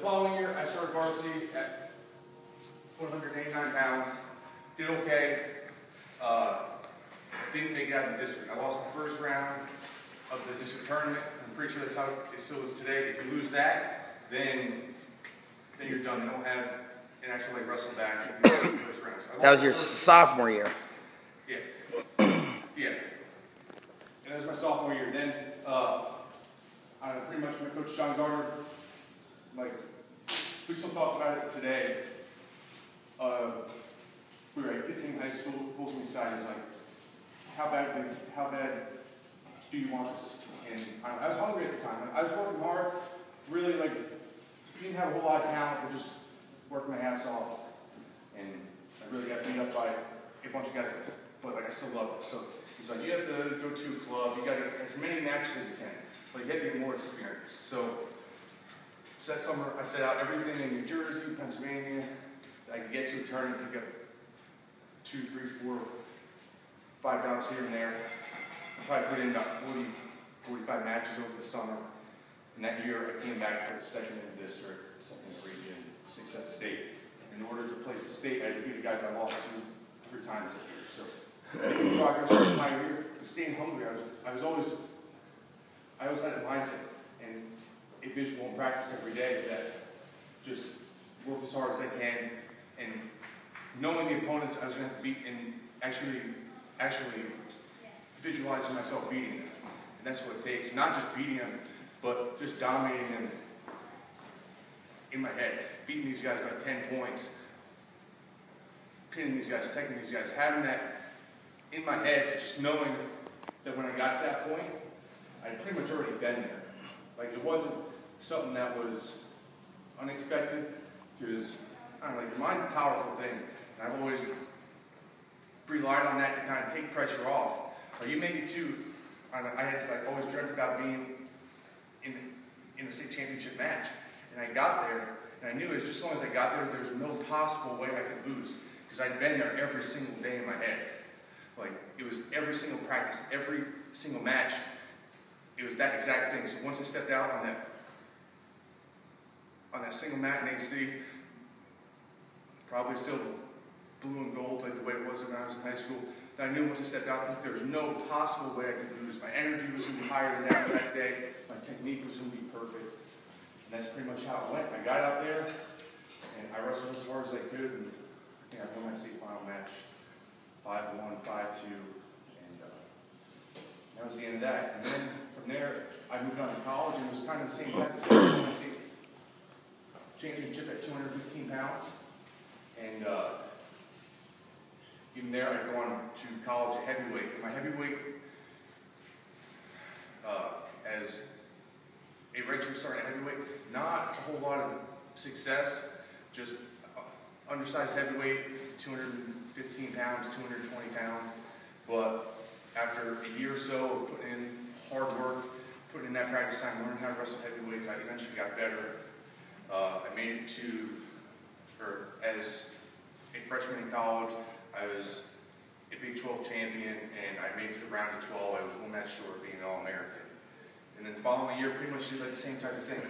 following year, I started varsity at 189 pounds. Did okay. Didn't make it out of the district. I lost the first round of the district tournament. I'm pretty sure that's how it still is today. If you lose that, then you're done. They don't have an actual like wrestle back if you lose the first round. So that was your sophomore year. Yeah. Yeah. And that was my sophomore year. Then I pretty much met Coach John Gardner. Like, we still talk about it today. We were at Kitzing High School, pulls me aside, he's like, how bad do you want this? And I was hungry at the time. I was working hard, really like, didn't have a whole lot of talent, but just working my ass off. And I really got beat up by a bunch of guys, but like I still love it. So he's like, you have to go to a club, you got to get as many matches as you can, but you have to get more experience. So that summer, I set out everything in New Jersey, Pennsylvania. I could get to a tournament, pick up 2, 3, 4, 5 bouts here and there. I probably put in about 40, 45 matches over the summer. And that year, I came back to second in the district, second in the region, 6th at state. In order to place the state, I had to beat a guy that I lost to 3 times that year. So, making progress the entire year, but staying hungry. I always had a mindset and a visual in practice every day that just work as hard as I can, and knowing the opponents I was going to have to beat, and actually visualizing myself beating them. And that's what it takes. Not just beating them, but just dominating them in my head. Beating these guys by 10 points, pinning these guys, taking these guys, having that in my head, just knowing that when I got to that point, I'd pretty much already been there. Like, it wasn't something that was unexpected, because, I don't know, like, your mind's a powerful thing, and I've always relied on that to kind of take pressure off. Like, you make it to, I had like always dreamt about being in a state championship match, and I got there, and I knew as long as I got there, there was no possible way I could lose, because I'd been there every single day in my head. Like, it was every single practice, every single match, it was that exact thing. So once I stepped out on that single mat in AC, probably still blue and gold like the way it was when I was in high school, that I knew once I stepped out that there was no possible way I could lose. My energy was going to be higher than that day. My technique was going to be perfect. And that's pretty much how it went. I got out there, and I wrestled as hard as I could, and I won my state final match 5-1, 5-2, and that was the end of that. And then from there, I moved on to college, and it was kind of the same type of thing. I won my state championship at 215 pounds, and even there, I'd gone to college at heavyweight. And my heavyweight, as a redshirt starting at heavyweight, not a whole lot of success, just undersized heavyweight, 215 pounds, 220 pounds. But after a year or so of putting in hard work, putting in that practice time, learning how to wrestle heavyweights, I eventually got better. I made it to, or as a freshman in college, I was a Big 12 champion, and I made it to the round of 12. I was 1 match short of being an All-American. And then the following year, pretty much did like the same type of thing.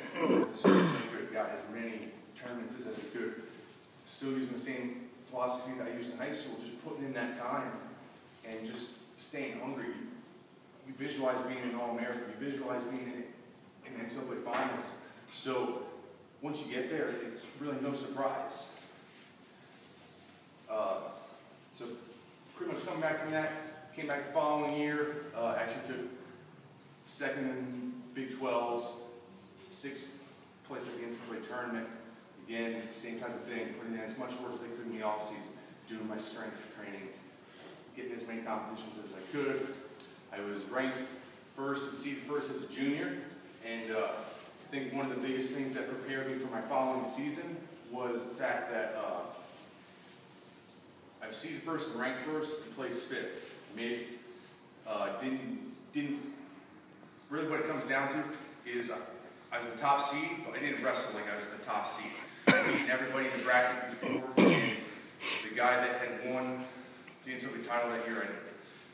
So I got as many tournaments as I could. Still using the same philosophy that I used in high school, just putting in that time and just staying hungry. You visualize being an All-American. You visualize being in the NCAA finals. So once you get there, it's really no surprise. So pretty much coming back from that, came back the following year, actually took second in Big 12s, 6th place at the NCAA tournament. Again, same type of thing, putting in as much work as I could in the off-season, doing my strength training, getting as many competitions as I could. I was ranked first and seeded first as a junior, and I think one of the biggest things that prepared me for my following season was the fact that I was seeded first and ranked first and placed 5th. Didn't really what it comes down to is I was the top seed, but I didn't wrestle like I was the top seed. I beat everybody in the bracket before, and the guy that had won the NCAA title that year,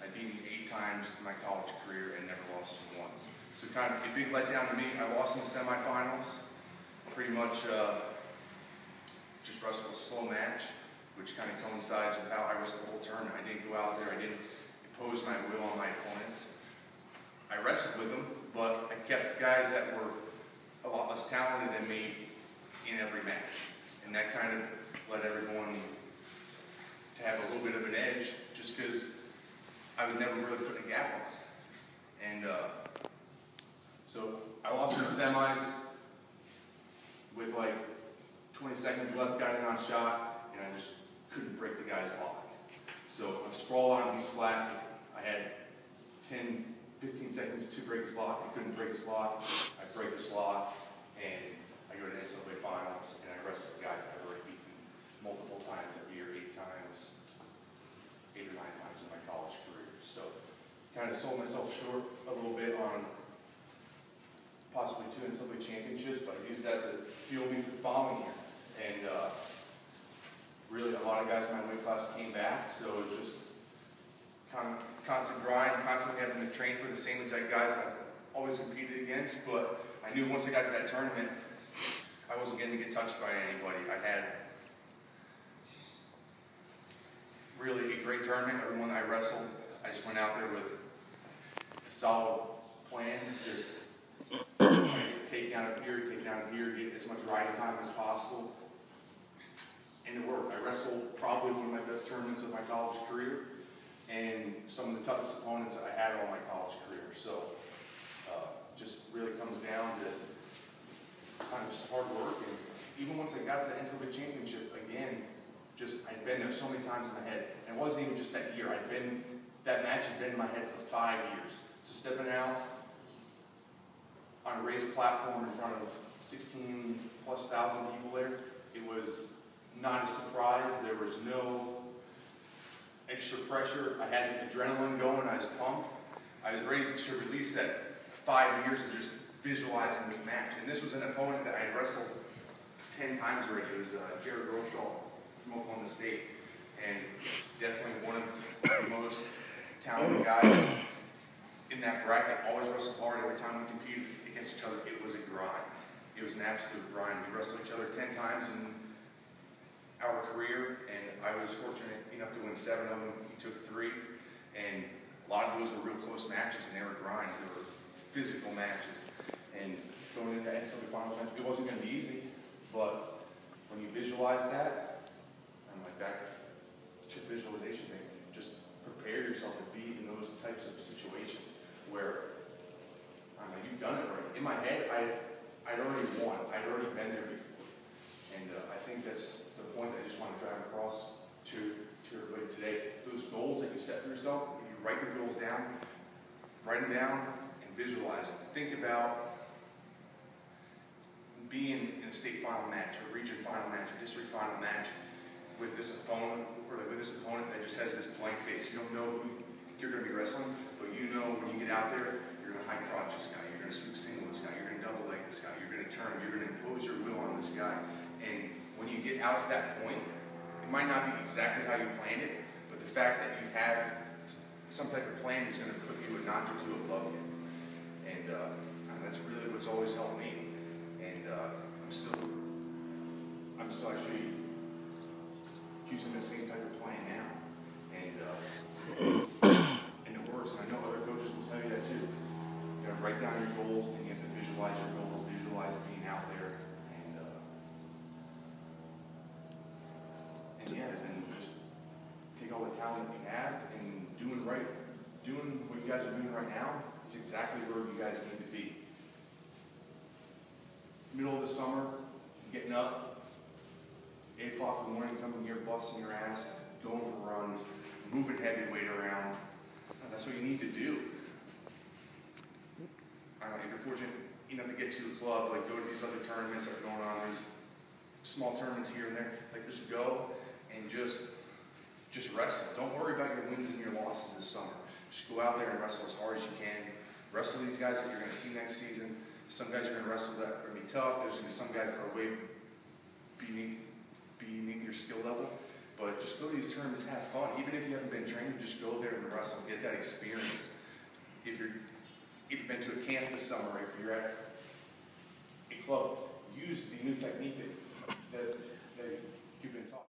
I beat him 8 times in my college career and never lost him once. So kind of a big letdown to me. I lost in the semifinals. pretty much just wrestled a slow match, which kind of coincides with how I wrestled the whole tournament. I didn't go out there, I didn't impose my will on my opponents. I wrestled with them, but I kept guys that were a lot less talented than me in every match. And that kind of led everyone to have a little bit of an edge, just because I was never really putting a gap on. And so I lost in the semis with like 20 seconds left, got in on shot, and I just couldn't break the guy's lock. So I'm sprawled on, he's flat. I had 10, 15 seconds to break his lock. I couldn't break his lock. I break his lock, and I go to the NCAA finals, and I wrestle a guy I've already beaten multiple times every year, 8 or 9 times in my college career. So kind of sold myself short a little bit on possibly 2 NCAA championships, but I used that to fuel me for the following year. And really, a lot of guys in my weight class came back, so it was just constant grind, constantly having to train for the same exact guys I've always competed against. But I knew once I got to that tournament, I wasn't going to get touched by anybody. I had really a great tournament. Everyone I wrestled, I just went out there with a solid plan, just take down here, get as much riding time as possible. And it worked. I wrestled probably one of my best tournaments of my college career, and some of the toughest opponents that I had all my college career. So just really comes down to kind of just hard work. And even once I got to the NCAA championship, again, I'd been there so many times in my head. And it wasn't even just that year. That match had been in my head for 5 years. So stepping out on a raised platform in front of 16,000+ people there, it was not a surprise. There was no extra pressure. I had the adrenaline going. I was pumped. I was ready to release that 5 years of just visualizing this match. And this was an opponent that I had wrestled 10 times already. It was Jared Roshaw from Oklahoma State. And definitely one of the most talented guys in that bracket. Always wrestled hard every time we competed against each other. It was a grind. It was an absolute grind. We wrestled each other 10 times in our career, and I was fortunate enough to win 7 of them. He took 3, and a lot of those were real close matches, and they were grinds. They were physical matches. And going into the NCAA finals match, it wasn't going to be easy, but when you visualize that, I'm like back to the visualization thing. Just prepare yourself to be in those types of situations where I'm like, you've done it right. In my head, I'd already won. I'd already been there before. And I think that's the point that I just want to drive across to everybody today. Those goals that you set for yourself, if you write your goals down, write them down and visualize them. Think about being in a state final match, a region final match, a district final match with this opponent, that just has this blank face. You don't know who you're going to be wrestling, but you know when you get out there, you're going to high crotch this guy, you're going to sweep single this guy, you're going to double leg this guy, you're going to turn, you're going to impose your will on this guy. And when you get out to that point, it might not be exactly how you planned it, but the fact that you have some type of plan is going to put you a notch or 2 above you. And that's really what's always helped me. And I'm still actually using the same type of plan now. And it works. And I know other coaches will tell you that too. You got to write down your goals, and you have to visualize your goals, visualize being out there. And yeah, then just take all the talent that you have and doing what you guys are doing right now. It's exactly where you guys need to be. Middle of the summer, getting up, 8 o'clock in the morning, coming here, busting your ass, going for runs, moving heavyweight around. And that's what you need to do. If you're fortunate enough to get to a club, like go to these other tournaments that are going on, there's small tournaments here and there, like just go and just wrestle. Don't worry about your wins and your losses this summer. Just go out there and wrestle as hard as you can. Wrestle these guys that you're going to see next season. Some guys you're going to wrestle that are going to be tough. There's going to be some guys that are way beneath your skill level. But just go to these tournaments, have fun. Even if you haven't been trained, just go there and wrestle, get that experience. If you've been to a camp this summer, if you're at a club, use the new technique that you've been taught.